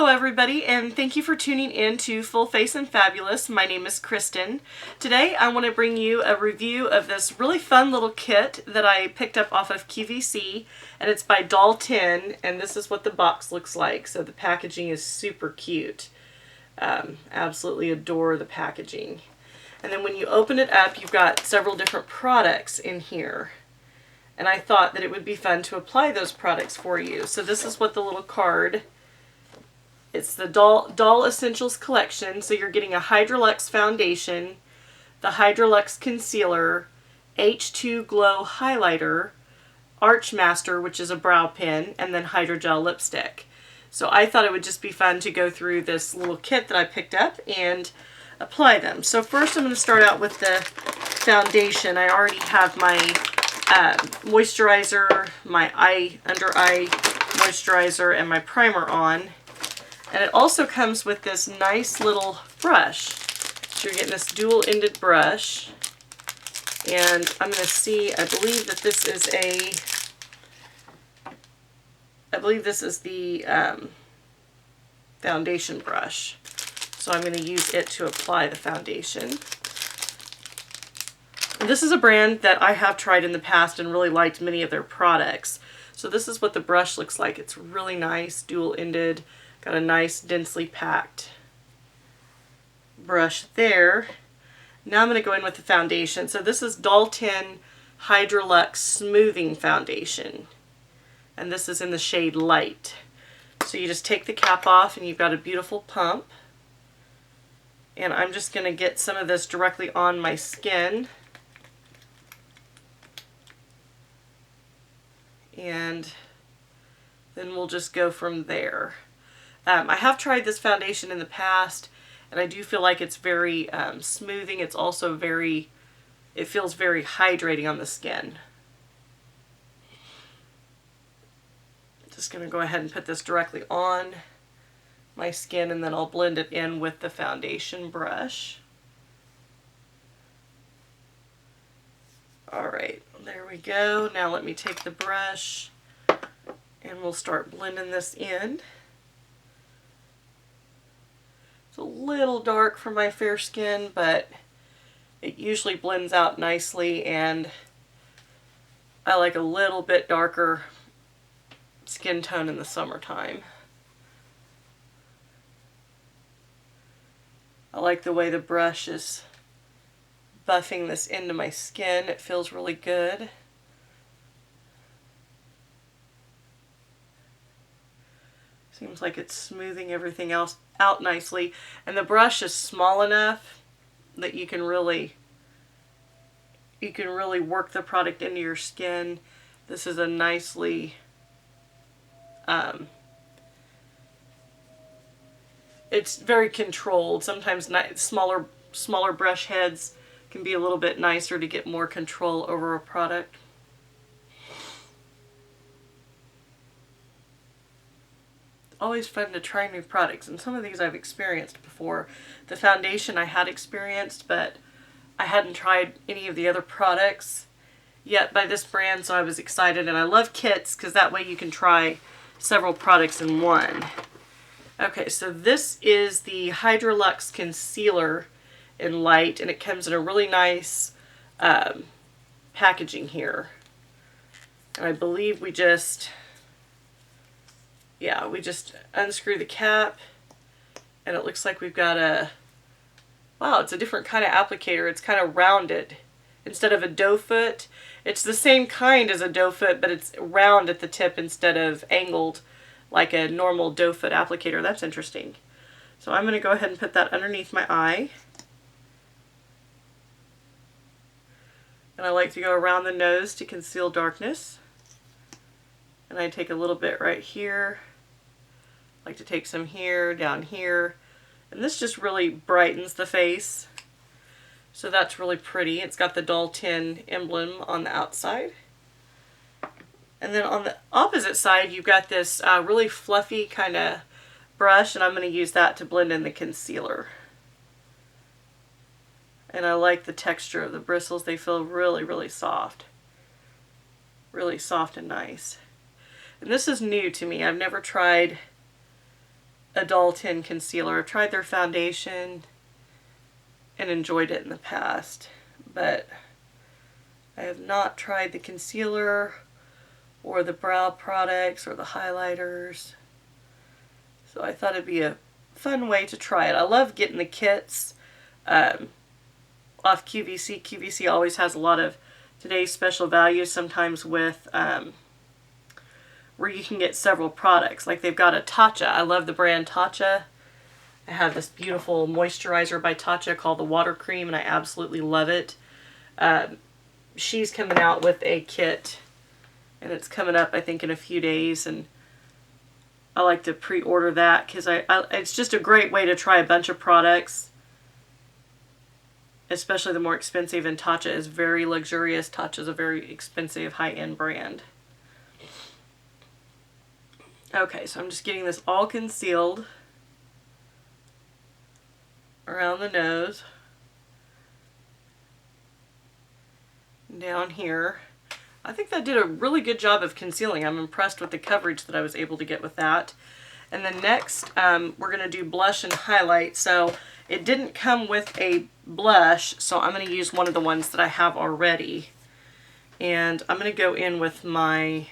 Hello everybody, and thank you for tuning in to Full Face and Fabulous. My name is Kristen. Today I want to bring you a review of this really fun little kit that I picked up off of QVC, and it's by Doll 10, and this is what the box looks like. So the packaging is super cute. Absolutely adore the packaging. And then when you open it up, you've got several different products in here. And I thought that it would be fun to apply those products for you. So this is what the little card. It's the Doll Essentials collection. So you're getting a Hydralux foundation, the Hydralux concealer, H2 Glow highlighter, Arch Master, which is a brow pen, and then Hydra Gel lipstick. So I thought it would just be fun to go through this little kit that I picked up and apply them. So first I'm going to start out with the foundation. I already have my moisturizer, my under eye moisturizer, and my primer on. And it also comes with this nice little brush. So you're getting this dual-ended brush. And I'm going to see, I believe this is the foundation brush. So I'm going to use it to apply the foundation. This is a brand that I have tried in the past and really liked many of their products. So this is what the brush looks like. It's really nice, dual-ended, got a nice densely packed brush there. Now I'm going to go in with the foundation. So this is Doll 10 Hydralux Smoothing Foundation. And this is in the shade Light. So you just take the cap off and you've got a beautiful pump. And I'm just going to get some of this directly on my skin. And then we'll just go from there. I have tried this foundation in the past, and I do feel like it's very smoothing. It's also it feels very hydrating on the skin. Just going to go ahead and put this directly on my skin, and then I'll blend it in with the foundation brush. Alright, there we go. Now let me take the brush and we'll start blending this in. It's a little dark for my fair skin, but it usually blends out nicely, and I like a little bit darker skin tone in the summertime. I like the way the brush is buffing this into my skin. It feels really good. Seems like it's smoothing everything else out nicely. And the brush is small enough that you can really work the product into your skin. This is a nicely it's very controlled. Sometimes smaller brush heads can be a little bit nicer to get more control over a product. Always fun to try new products, and some of these I've experienced before. The foundation I had experienced, but I hadn't tried any of the other products yet by this brand, so I was excited. And I love kits because that way you can try several products in one. Okay, so this is the Hydralux Concealer in Light, and it comes in a really nice packaging here. And I believe we just unscrew the cap, and it looks like we've got it's a different kind of applicator. It's kind of rounded. Instead of a doe foot, it's the same kind as a doe foot, but it's round at the tip instead of angled like a normal doe foot applicator. That's interesting. So I'm going to go ahead and put that underneath my eye. And I like to go around the nose to conceal darkness. And I take a little bit right here. I like to take some here, down here. And this just really brightens the face. So that's really pretty. It's got the Doll 10 emblem on the outside. And then on the opposite side, you've got this really fluffy kind of brush, and I'm going to use that to blend in the concealer. And I like the texture of the bristles. They feel really, really soft. Really soft and nice. And this is new to me. I've never tried a Doll 10 concealer. I've tried their foundation and enjoyed it in the past, but I have not tried the concealer or the brow products or the highlighters. So I thought it'd be a fun way to try it. I love getting the kits off QVC. QVC always has a lot of today's special values, sometimes with where you can get several products. Like they've got a Tatcha. I love the brand Tatcha. I have this beautiful moisturizer by Tatcha called the Water Cream, and I absolutely love it. She's coming out with a kit, and it's coming up, I think, in a few days, and I like to pre-order that because it's just a great way to try a bunch of products, especially the more expensive, and Tatcha is very luxurious. Tatcha is a very expensive, high-end brand. Okay, so I'm just getting this all concealed around the nose, down here. I think that did a really good job of concealing. I'm impressed with the coverage that I was able to get with that. And then next, we're going to do blush and highlight. So it didn't come with a blush, so I'm going to use one of the ones that I have already. And I'm going to go in with my,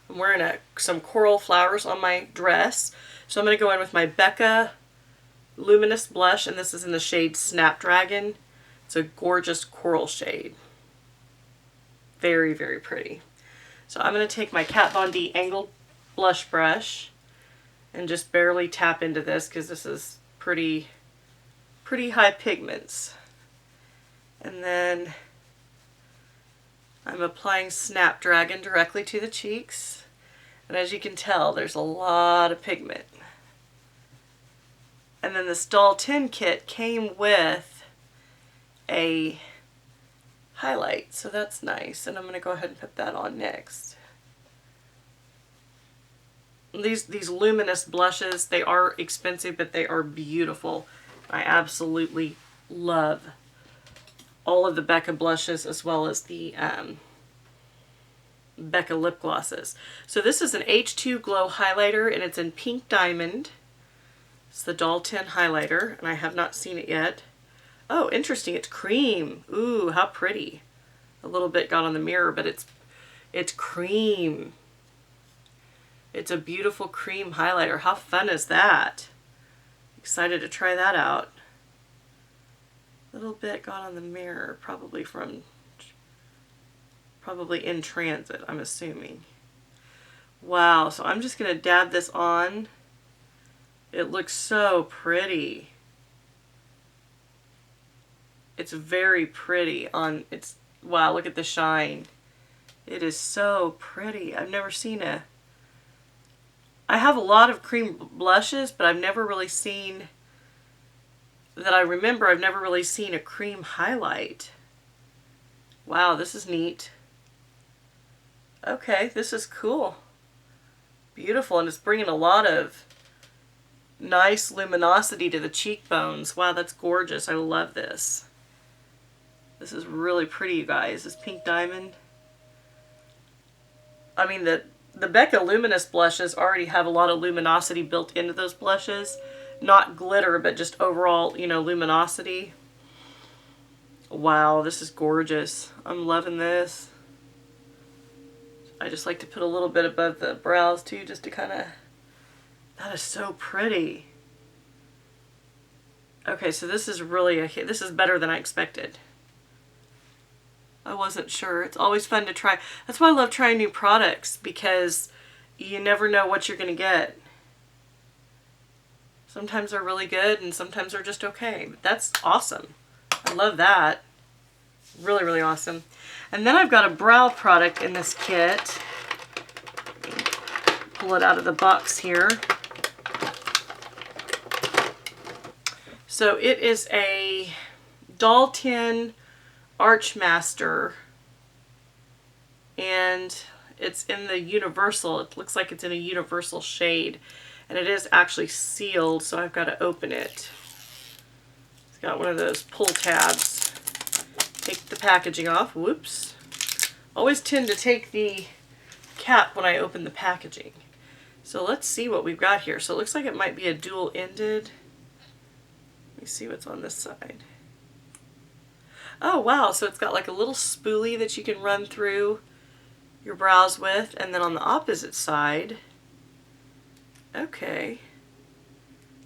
I'm wearing some coral flowers on my dress. So I'm going to go in with my Becca Luminous blush, and this is in the shade Snapdragon. It's a gorgeous coral shade. Very, very pretty. So I'm going to take my Kat Von D angled blush brush and just barely tap into this because this is pretty high pigments. And then I'm applying Snapdragon directly to the cheeks. And as you can tell, there's a lot of pigment. And then this Doll 10 kit came with a highlight, so that's nice, and I'm going to go ahead and put that on next. These Luminous blushes, they are expensive, but they are beautiful. I absolutely love all of the Becca blushes as well as the Becca lip glosses. So this is an H2 Glow highlighter, and it's in Pink Diamond. It's the Doll 10 highlighter, and I have not seen it yet. Oh, interesting. It's cream. Ooh, how pretty. A little bit got on the mirror, but it's cream. It's a beautiful cream highlighter. How fun is that? Excited to try that out. A little bit got on the mirror, probably in transit, I'm assuming. Wow, so I'm just going to dab this on. It looks so pretty. It's very pretty on, wow, look at the shine. It is so pretty. I've never seen I have a lot of cream blushes, but I've never really seen, that I remember, I've never really seen a cream highlight. Wow, this is neat. Okay, this is cool. Beautiful, and it's bringing a lot of nice luminosity to the cheekbones. Wow, that's gorgeous. I love this. This is really pretty, you guys. This Pink Diamond. I mean, the Becca Luminous blushes already have a lot of luminosity built into those blushes. Not glitter, but just overall, you know, luminosity. Wow, this is gorgeous. I'm loving this. I just like to put a little bit above the brows, too, just to kind of... That is so pretty. Okay, so this is really this is better than I expected. I wasn't sure. It's always fun to try. That's why I love trying new products, because you never know what you're going to get. Sometimes they're really good and sometimes they're just okay. But that's awesome. I love that. Really, really awesome. And then I've got a brow product in this kit. Pull it out of the box here. So it is a Doll 10 Archmaster, and it's in the universal. It looks like it's in a universal shade, and it is actually sealed, so I've got to open it. It's got one of those pull tabs. Take the packaging off. Whoops. Always tend to take the cap when I open the packaging. So let's see what we've got here. So it looks like it might be a dual-ended. Let me see what's on this side. Oh wow, so it's got like a little spoolie that you can run through your brows with, and then on the opposite side, okay,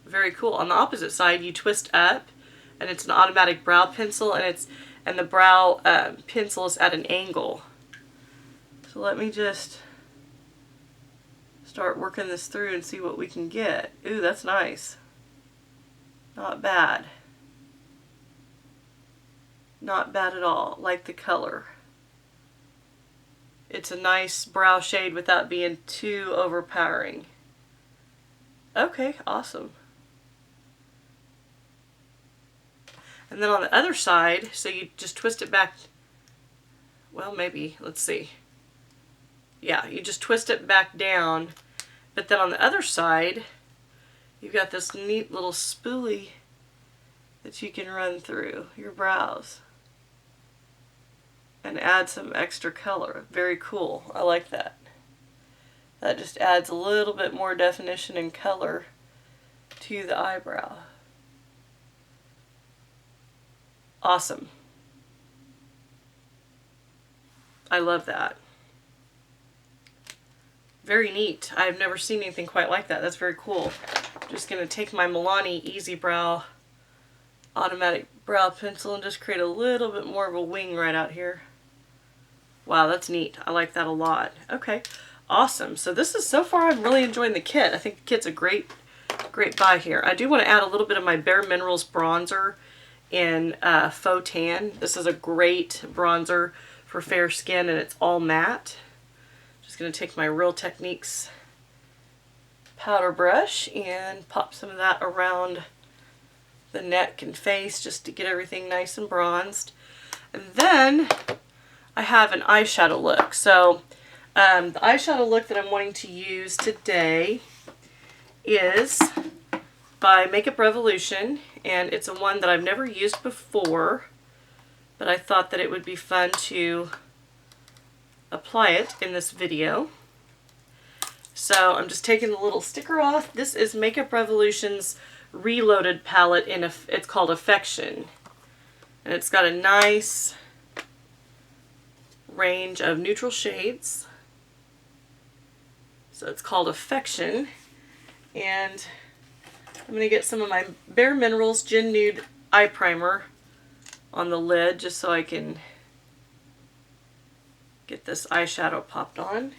very cool. On the opposite side, you twist up, and it's an automatic brow pencil, and the brow pencil is at an angle. So let me just start working this through and see what we can get. Ooh, that's nice. Not bad. Not bad at all. Like the color. It's a nice brow shade without being too overpowering. Okay, awesome. And then on the other side, so you just twist it back. Well, maybe. Let's see. Yeah, you just twist it back down. But then on the other side, you've got this neat little spoolie that you can run through your brows and add some extra color. Very cool. I like that. That just adds a little bit more definition and color to the eyebrow. Awesome. I love that. Very neat. I've never seen anything quite like that. That's very cool. I'm just going to take my Milani Easy Brow automatic brow pencil and just create a little bit more of a wing right out here. Wow, that's neat. I like that a lot. Okay, awesome. So this is, so far I'm really enjoying the kit. I think the kit's a great buy here. I do want to add a little bit of my Bare Minerals bronzer in Faux Tan. This is a great bronzer for fair skin, and it's all matte. Just going to take my Real Techniques powder brush and pop some of that around the neck and face just to get everything nice and bronzed. And then I have an eyeshadow look. So the eyeshadow look that I'm wanting to use today is by Makeup Revolution, and it's a one that I've never used before, but I thought that it would be fun to apply it in this video. So I'm just taking the little sticker off. This is Makeup Revolution's Reloaded palette in it's called Affection, and it's got a nice range of neutral shades. So it's called Affection, and I'm going to get some of my Bare Minerals Gin Nude eye primer on the lid just so I can get this eyeshadow popped on.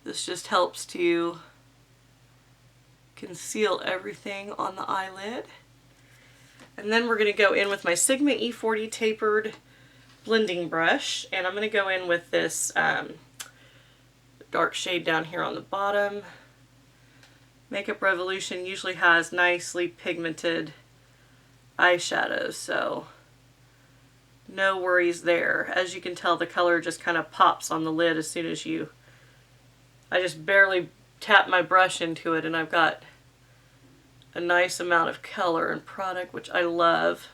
This just helps to conceal everything on the eyelid. And then we're going to go in with my Sigma E40 Tapered blending brush, and I'm going to go in with this dark shade down here on the bottom. Makeup Revolution usually has nicely pigmented eyeshadows, so no worries there. As you can tell, the color just kind of pops on the lid as soon as I just barely tap my brush into it, and I've got a nice amount of color and product, which I love.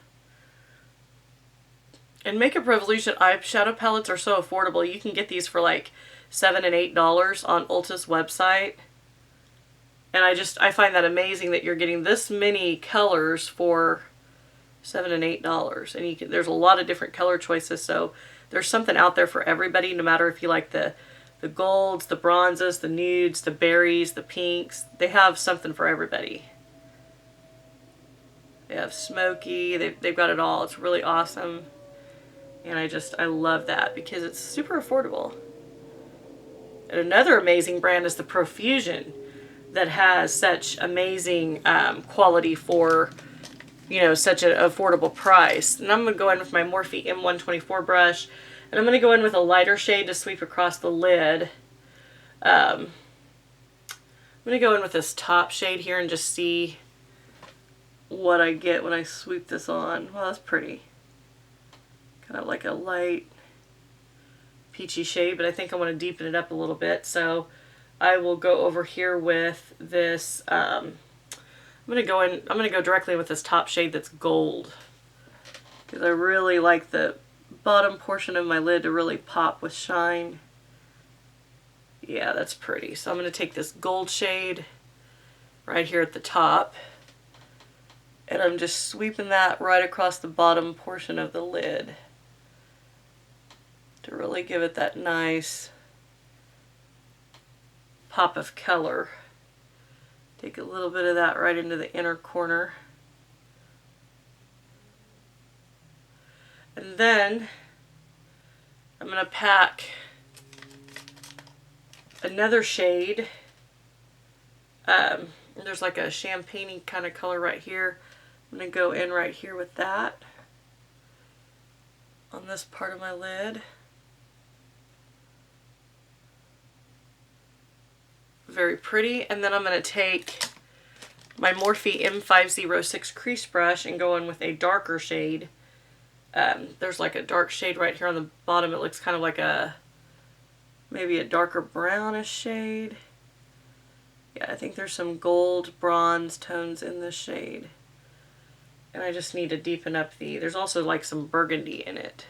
And Makeup Revolution eyeshadow palettes are so affordable. You can get these for like $7 and $8 on Ulta's website. And I find that amazing that you're getting this many colors for $7 and $8. And there's a lot of different color choices, so there's something out there for everybody, no matter if you like the golds, the bronzes, the nudes, the berries, the pinks. They have something for everybody. They have smoky, they've got it all. It's really awesome. And I love that because it's super affordable. And another amazing brand is the Profusion, that has such amazing quality for, you know, such an affordable price. And I'm going to go in with my Morphe M124 brush, and I'm going to go in with a lighter shade to sweep across the lid. I'm going to go in with this top shade here and just see what I get when I sweep this on. Well, that's pretty. Kind of like a light peachy shade, but I think I want to deepen it up a little bit. So I will go over here with this, I'm going to go directly with this top shade that's gold, because I really like the bottom portion of my lid to really pop with shine. Yeah, that's pretty. So I'm going to take this gold shade right here at the top, and I'm just sweeping that right across the bottom portion of the lid to really give it that nice pop of color. Take a little bit of that right into the inner corner. And then I'm going to pack another shade. There's like a champagne-y kind of color right here. I'm going to go in right here with that on this part of my lid. Very pretty. And then I'm going to take my Morphe M506 crease brush and go in with a darker shade. There's like a dark shade right here on the bottom. It looks kind of like maybe a darker brownish shade. Yeah, I think there's some gold bronze tones in this shade. And I just need to deepen up there's also like some burgundy in it.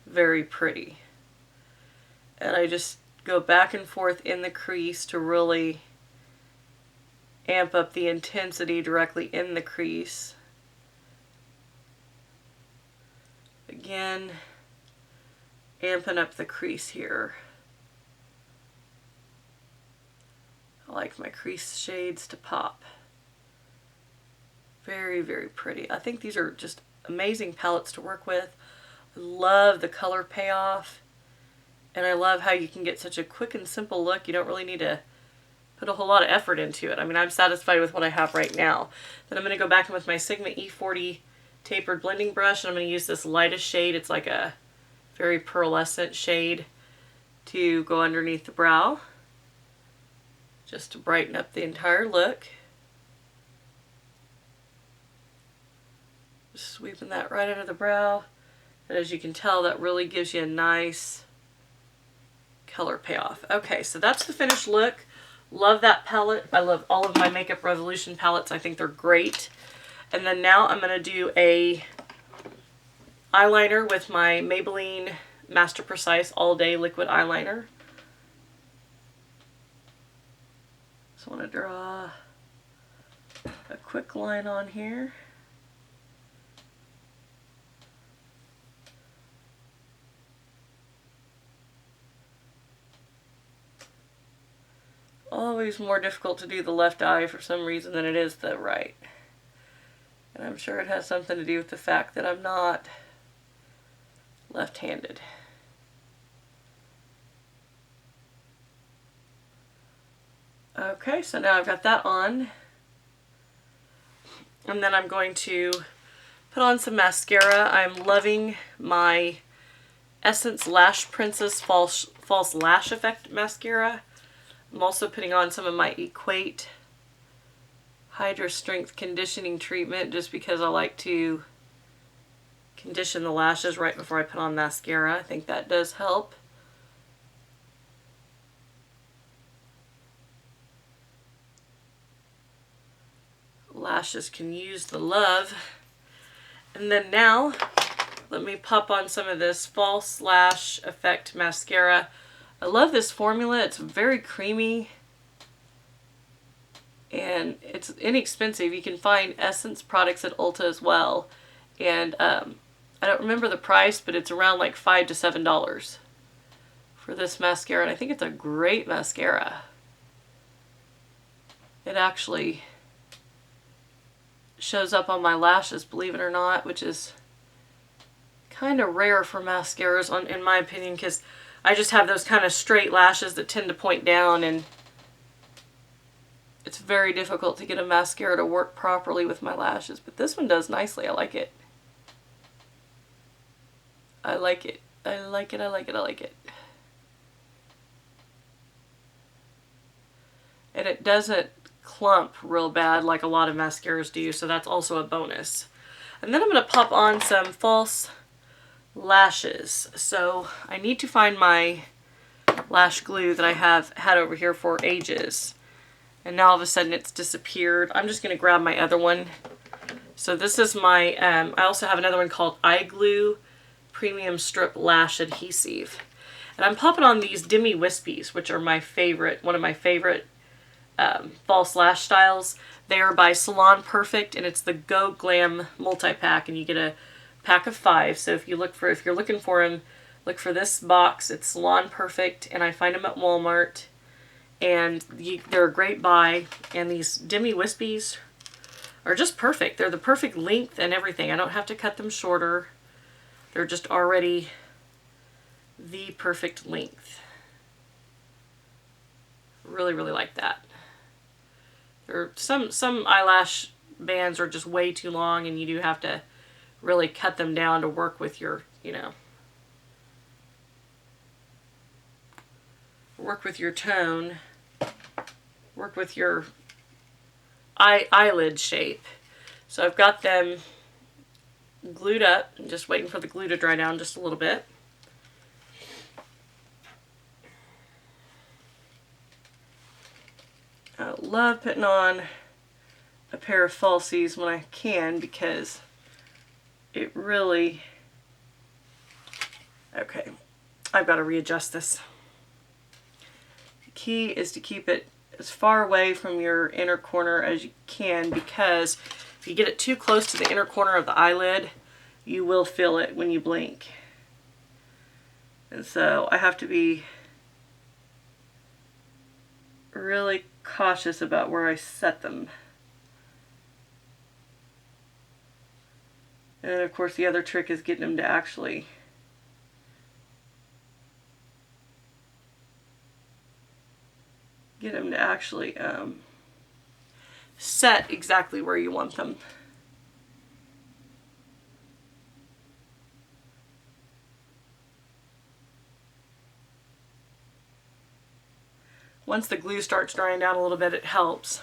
Very pretty. And I just go back and forth in the crease to really amp up the intensity directly in the crease. Again, amping up the crease here. I like my crease shades to pop. Very, very pretty. I think these are just amazing palettes to work with. I love the color payoff. And I love how you can get such a quick and simple look. You don't really need to put a whole lot of effort into it. I mean, I'm satisfied with what I have right now. Then I'm going to go back in with my Sigma E40 tapered blending brush, and I'm going to use this lightest shade. It's like a very pearlescent shade to go underneath the brow, just to brighten up the entire look. Just sweeping that right under the brow. And as you can tell, that really gives you a nice color payoff. Okay, so that's the finished look. Love that palette. I love all of my Makeup Revolution palettes. I think they're great. And then now I'm going to do a eyeliner with my Maybelline Master Precise All Day Liquid Eyeliner. Just want to draw a quick line on here. Always more difficult to do the left eye for some reason than it is the right. And I'm sure it has something to do with the fact that I'm not left-handed. Okay, so now I've got that on. And then I'm going to put on some mascara. I'm loving my Essence Lash Princess False Lash Effect Mascara. I'm also putting on some of my Equate Hydra Strength Conditioning Treatment just because I like to condition the lashes right before I put on mascara. I think that does help. Lashes can use the love. And then now, let me pop on some of this False Lash Effect Mascara. I love this formula. It's very creamy. And it's inexpensive. You can find Essence products at Ulta as well. And I don't remember the price, but it's around like $5 to $7 for this mascara. And I think it's a great mascara. It actually shows up on my lashes, believe it or not, which is kind of rare for mascaras, in my opinion, because I just have those kind of straight lashes that tend to point down, and it's very difficult to get a mascara to work properly with my lashes. But this one does nicely. I like it. I like it. I like it. I like it. I like it. And it doesn't clump real bad like a lot of mascaras do, so that's also a bonus. And then I'm going to pop on some false lashes. So I need to find my lash glue that I have had over here for ages. And now all of a sudden it's disappeared. I'm just going to grab my other one. So this is my, I also have another one called Eye Glue Premium Strip Lash Adhesive. And I'm popping on these Demi Wispies, which are my favorite, one of my favorite false lash styles. They are by Salon Perfect, and it's the Go Glam multi-pack, and you get a pack of 5. So if you're looking for them, look for this box. It's Salon Perfect, and I find them at Walmart, and they're a great buy. And these Demi Wispies are just perfect. They're the perfect length and everything. I don't have to cut them shorter. They're just already the perfect length. Really, really like that. Some eyelash bands are just way too long, and you do have to really cut them down to work with your, work with your tone, work with your eyelid shape. So I've got them glued up. I'm just waiting for the glue to dry down just a little bit. I love putting on a pair of falsies when I can, because it really... Okay, I've got to readjust this. The key is to keep it as far away from your inner corner as you can, because if you get it too close to the inner corner of the eyelid, you will feel it when you blink. And so I have to be really cautious about where I set them. And then of course the other trick is getting them to actually set exactly where you want them. Once the glue starts drying down a little bit, it helps.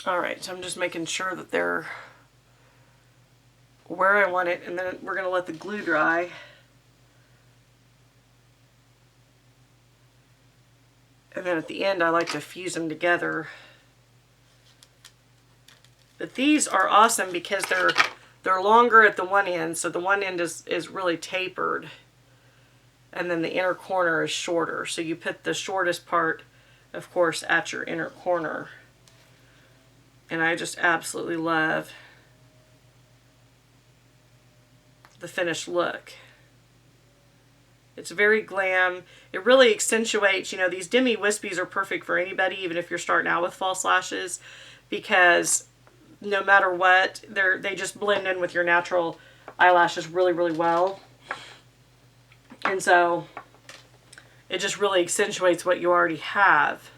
Alright, so I'm just making sure that they're where I want it, and then we're going to let the glue dry. And then at the end, I like to fuse them together. But these are awesome because they're longer at the one end, so the one end is really tapered. And then the inner corner is shorter. So you put the shortest part, of course, at your inner corner. And I just absolutely love the finished look. It's very glam. It really accentuates, these Demi Wispies are perfect for anybody, even if you're starting out with false lashes, because no matter what, they just blend in with your natural eyelashes really, really well. And so it just really accentuates what you already have.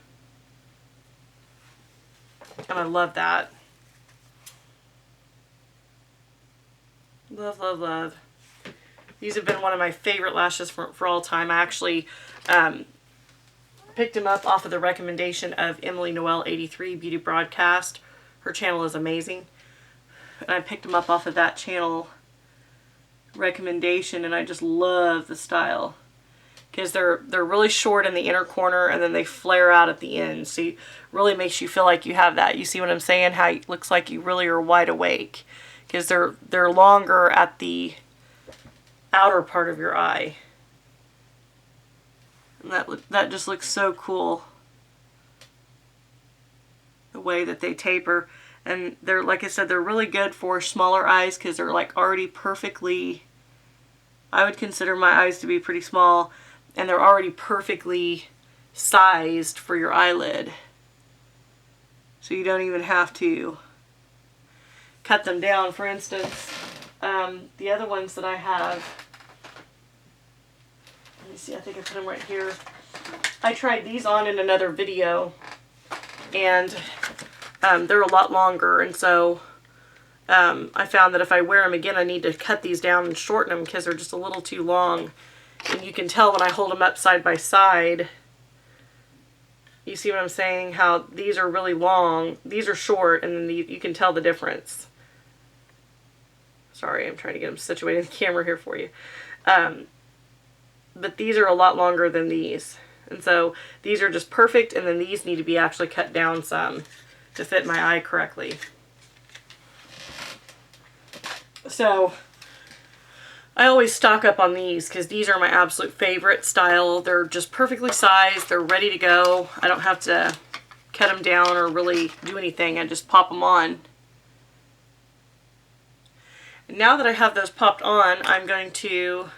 And I love that. Love, love, love. These have been one of my favorite lashes for all time. I actually picked them up off of the recommendation of Emily Noel 83 Beauty Broadcast. Her channel is amazing. And I picked them up off of that channel recommendation, and I just love the style. Because they're really short in the inner corner, and then they flare out at the end. So it really makes you feel like you have that. You see what I'm saying? How it looks like you really are wide awake. Because they're longer at the outer part of your eye. And that just looks so cool. The way that they taper. And they're, like I said, they're really good for smaller eyes because they're like already perfectly, I would consider my eyes to be pretty small, and they're already perfectly sized for your eyelid. So you don't even have to cut them down. For instance, the other ones that I have, let me see, I think I put them right here. I tried these on in another video, and they're a lot longer, and so I found that if I wear them again, I need to cut these down and shorten them because they're just a little too long. And you can tell when I hold them up side by side. You see what I'm saying? How these are really long. These are short, and then you can tell the difference. Sorry, I'm trying to get them situated in the camera here for you. but these are a lot longer than these. And so these are just perfect, and then these need to be actually cut down some to fit my eye correctly. So I always stock up on these because these are my absolute favorite style. They're just perfectly sized. They're ready to go. I don't have to cut them down or really do anything. I just pop them on. And now that I have those popped on, I'm going to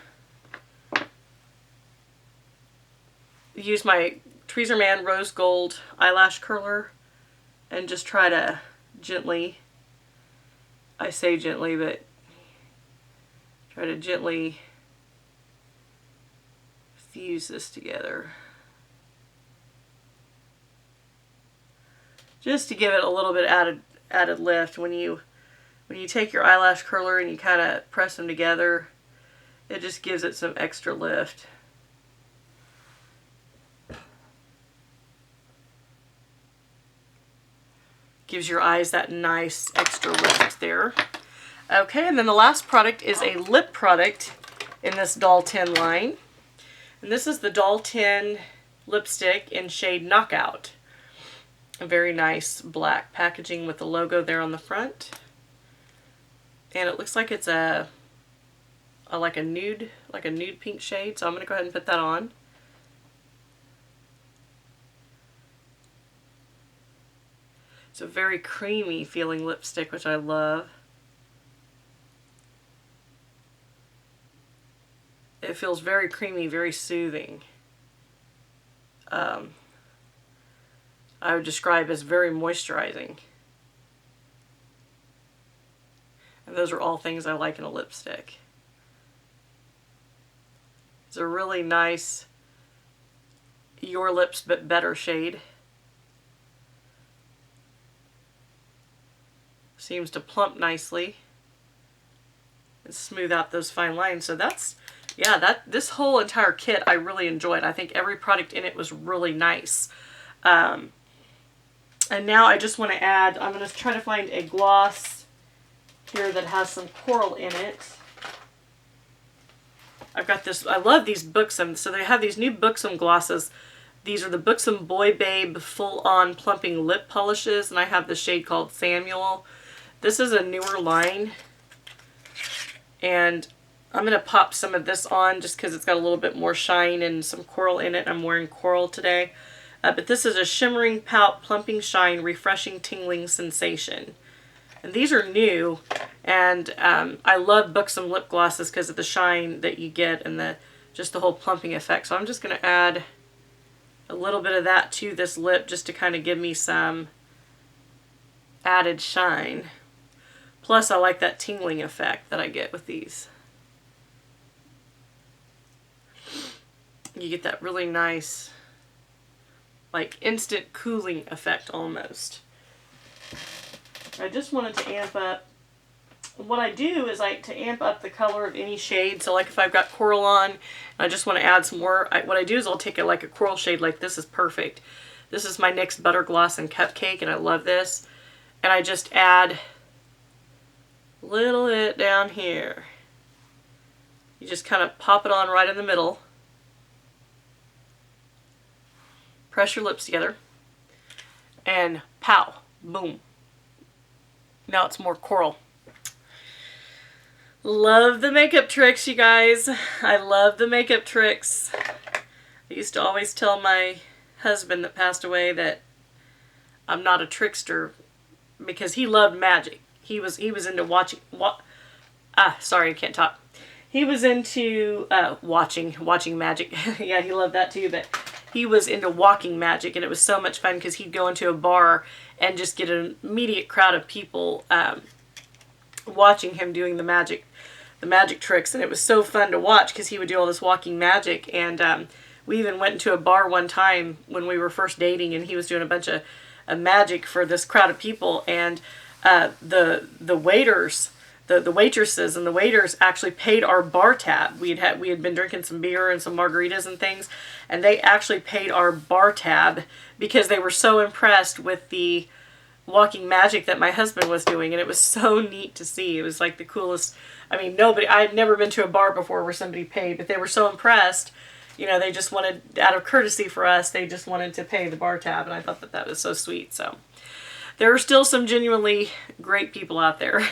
use my Tweezerman Rose Gold eyelash curler and just try to gently, I say gently, but try to gently fuse this together. Just to give it a little bit added lift. When you take your eyelash curler and you kind of press them together, it just gives it some extra lift. Gives your eyes that nice extra lift there. Okay, and then the last product is a lip product in this Doll 10 line. And this is the Doll 10 lipstick in shade Knockout. A very nice black packaging with the logo there on the front. And it looks like it's like a nude pink shade, so I'm going to go ahead and put that on. It's a very creamy feeling lipstick, which I love. It feels very creamy, very soothing. I would describe as very moisturizing. And those are all things I like in a lipstick. It's a really nice Your Lips But Better shade. Seems to plump nicely and smooth out those fine lines. So that's, yeah, this whole entire kit I really enjoyed. I think every product in it was really nice. And now I just want to add, I'm going to try to find a gloss here that has some coral in it. I've got this, I love these Buxom. So they have these new Buxom glosses. These are the Buxom Boy Babe Full On Plumping Lip Polishes, and I have the shade called Samuel. This is a newer line, and I'm going to pop some of this on just because it's got a little bit more shine and some coral in it. I'm wearing coral today. But this is a Shimmering Pout Plumping Shine Refreshing Tingling Sensation. And these are new, and I love Buxom lip glosses because of the shine that you get and just the whole plumping effect. So I'm just going to add a little bit of that to this lip just to kind of give me some added shine. Plus, I like that tingling effect that I get with these. You get that really nice, like, instant cooling effect almost. I just wanted to amp up. What I do is to amp up the color of any shade. So like if I've got coral on, and I just want to add some more, what I do is I'll take a coral shade like this is perfect. This is my NYX Butter Gloss and Cupcake, and I love this. And I just add a little bit down here. You just kind of pop it on right in the middle. Press your lips together. And pow, boom. Now it's more coral. Love the makeup tricks, you guys. I love the makeup tricks. I used to always tell my husband that passed away that I'm not a trickster because he loved magic. He was into watching. Sorry, I can't talk. He was into watching magic. Yeah, he loved that too. But he was into walking magic, and it was so much fun because he'd go into a bar and just get an immediate crowd of people watching him doing the magic tricks, and it was so fun to watch because he would do all this walking magic. And we even went into a bar one time when we were first dating, and he was doing a bunch of magic for this crowd of people, and the waiters, the waitresses and the waiters actually paid our bar tab. We had been drinking some beer and some margaritas and things, and they actually paid our bar tab because they were so impressed with the walking magic that my husband was doing, and it was so neat to see. It was like the coolest. I mean, nobody, I had never been to a bar before where somebody paid, but they were so impressed. You know, they just wanted, out of courtesy for us, they just wanted to pay the bar tab, and I thought that that was so sweet. So there are still some genuinely great people out there.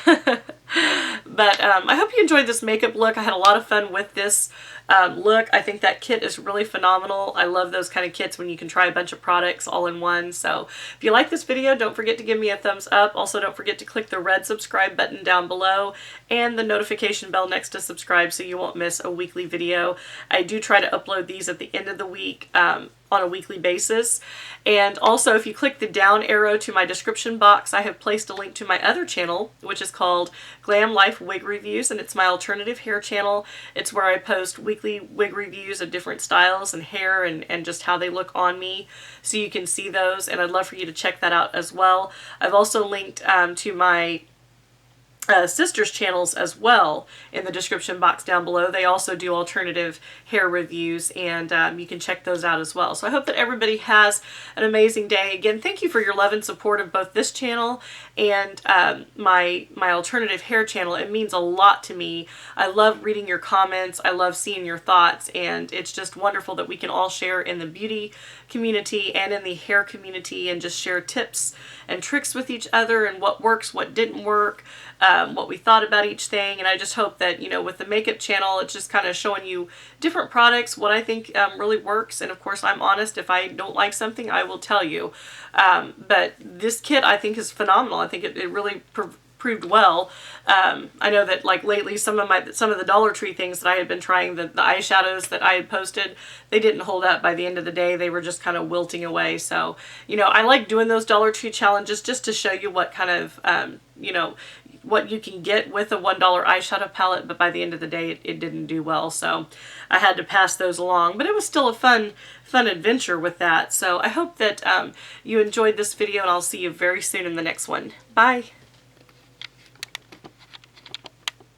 But I hope you enjoyed this makeup look. I had a lot of fun with this look. I think that kit is really phenomenal. I love those kind of kits when you can try a bunch of products all in one. So if you like this video, don't forget to give me a thumbs up. Also, don't forget to click the red subscribe button down below and the notification bell next to subscribe so you won't miss a weekly video. I do try to upload these at the end of the week on a weekly basis. And also, if you click the down arrow to my description box, I have placed a link to my other channel, which is called Glam Life Wig Reviews, and it's my alternative hair channel. It's where I post weekly wig reviews of different styles and hair and just how they look on me, so you can see those, and I'd love for you to check that out as well. I've also linked to my sisters' channels as well in the description box down below. They also do alternative hair reviews, and you can check those out as well. So I hope that everybody has an amazing day. Again, thank you for your love and support of both this channel and my alternative hair channel. It means a lot to me. I love reading your comments. I love seeing your thoughts, and it's just wonderful that we can all share in the beauty community and in the hair community and just share tips and tricks with each other and what works, what didn't work, what we thought about each thing. And I just hope that, you know, with the makeup channel, it's just kind of showing you different products, what I think really works. And of course, I'm honest. If I don't like something, I will tell you. But this kit, I think, is phenomenal. I think it really proved well. I know that like lately some of the Dollar Tree things that I had been trying, the eyeshadows that I had posted, they didn't hold up by the end of the day. They were just kind of wilting away. So, you know, I like doing those Dollar Tree challenges just to show you what kind of, you know, what you can get with a $1 eyeshadow palette, but by the end of the day it didn't do well, so I had to pass those along. But it was still a fun adventure with that. So I hope that you enjoyed this video, and I'll see you very soon in the next one. Bye!